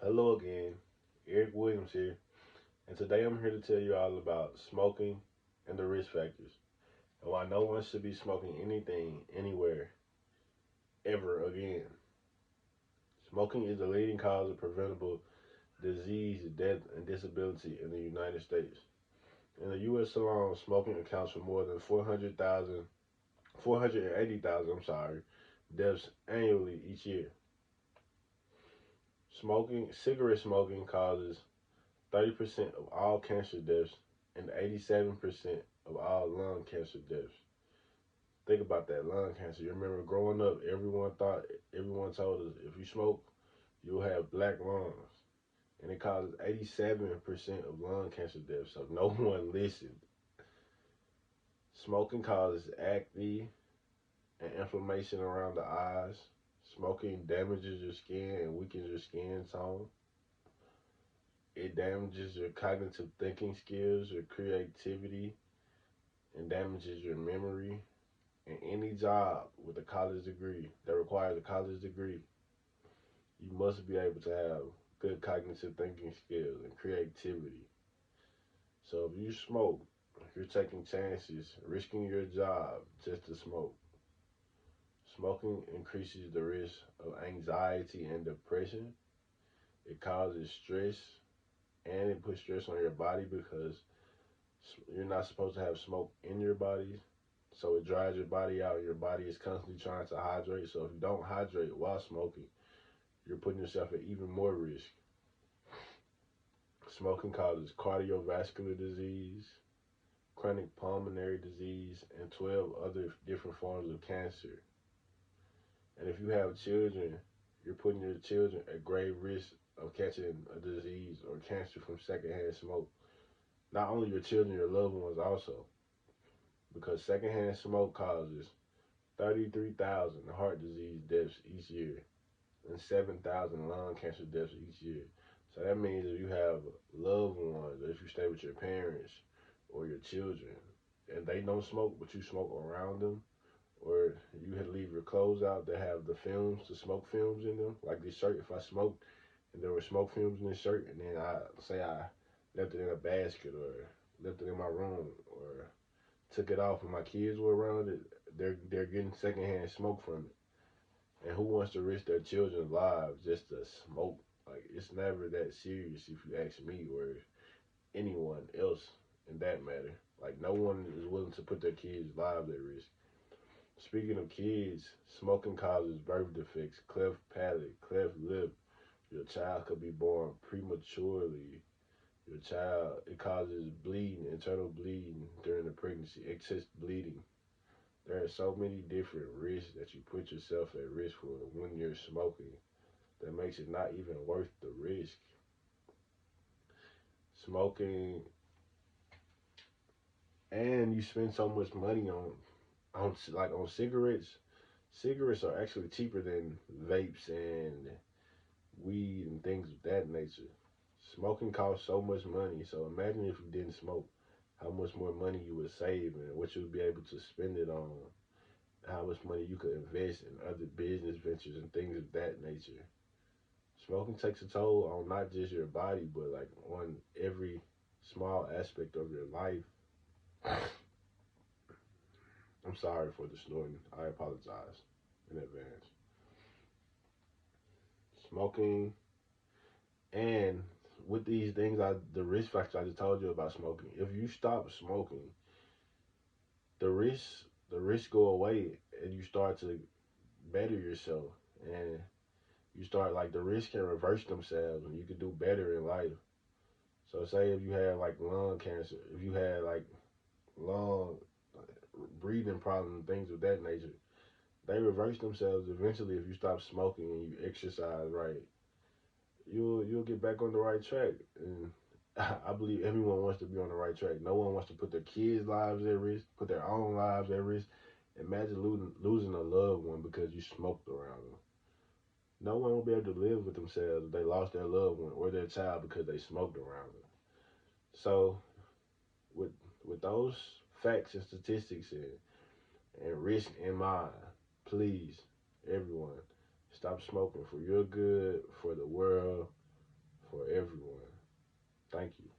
Hello again, Eric Williams here, and today I'm here to tell you all about smoking and the risk factors, and why no one should be smoking anything, anywhere, ever again. Smoking is the leading cause of preventable disease, death, and disability in the United States. In the U.S. alone, smoking accounts for more than 480,000, deaths annually each year. Cigarette smoking causes 30% of all cancer deaths and 87% of all lung cancer deaths. Think about that, lung cancer. You remember growing up, everyone told us if you smoke, you'll have black lungs. And it causes 87% of lung cancer deaths, so no one listened. Smoking causes acne and inflammation around the eyes. Smoking damages your skin and weakens your skin tone. It damages your cognitive thinking skills, your creativity, and damages your memory. And any job with a college degree that requires a college degree, you must be able to have good cognitive thinking skills and creativity. So if you smoke, you're taking chances, risking your job just to smoke. Smoking increases the risk of anxiety and depression. It causes stress and it puts stress on your body because you're not supposed to have smoke in your body. So it dries your body out. Your body is constantly trying to hydrate. So if you don't hydrate while smoking, you're putting yourself at even more risk. Smoking causes cardiovascular disease, chronic pulmonary disease, and 12 other different forms of cancer. And if you have children, you're putting your children at grave risk of catching a disease or cancer from secondhand smoke. Not only your children, your loved ones also. Because secondhand smoke causes 33,000 heart disease deaths each year and 7,000 lung cancer deaths each year. So that means if you have loved ones, or if you stay with your parents or your children, and they don't smoke, but you smoke around them, or you had to leave your clothes out that have the films, the smoke films in them, like this shirt, if I smoked and there were smoke films in this shirt, and then I left it in a basket or left it in my room or took it off and my kids were around it, they're getting secondhand smoke from it. And who wants to risk their children's lives just to smoke? Like, it's never that serious if you ask me or anyone else in that matter. Like, no one is willing to put their kids' lives at risk. Speaking of kids, smoking causes birth defects, cleft palate, cleft lip. Your child could be born prematurely. It causes bleeding, internal bleeding during the pregnancy, excess bleeding. There are so many different risks that you put yourself at risk for when you're smoking that makes it not even worth the risk. Smoking, and you spend so much money on cigarettes. Cigarettes are actually cheaper than vapes and weed and things of that nature. Smoking costs so much money, so imagine if you didn't smoke, how much more money you would save and what you would be able to spend it on, how much money you could invest in other business ventures and things of that nature. Smoking takes a toll on not just your body, but like on every small aspect of your life. I'm sorry for the snorting. I apologize in advance. Smoking and with these things, the risk factors I just told you about smoking. If you stop smoking, the risks go away, and you start to better yourself, and you start like the risks can reverse themselves, and you can do better in life. So say if you had like lung cancer, if you had like lung breathing problems, things of that nature, they reverse themselves eventually if you stop smoking and you exercise right. You'll get back on the right track. And I believe everyone wants to be on the right track. No one wants to put their kids' lives at risk, put their own lives at risk. Imagine losing a loved one because you smoked around them. No one will be able to live with themselves if they lost their loved one or their child because they smoked around them. So with with those facts and statistics and risk in mind, please, everyone, stop smoking for your good, for the world, Thank you.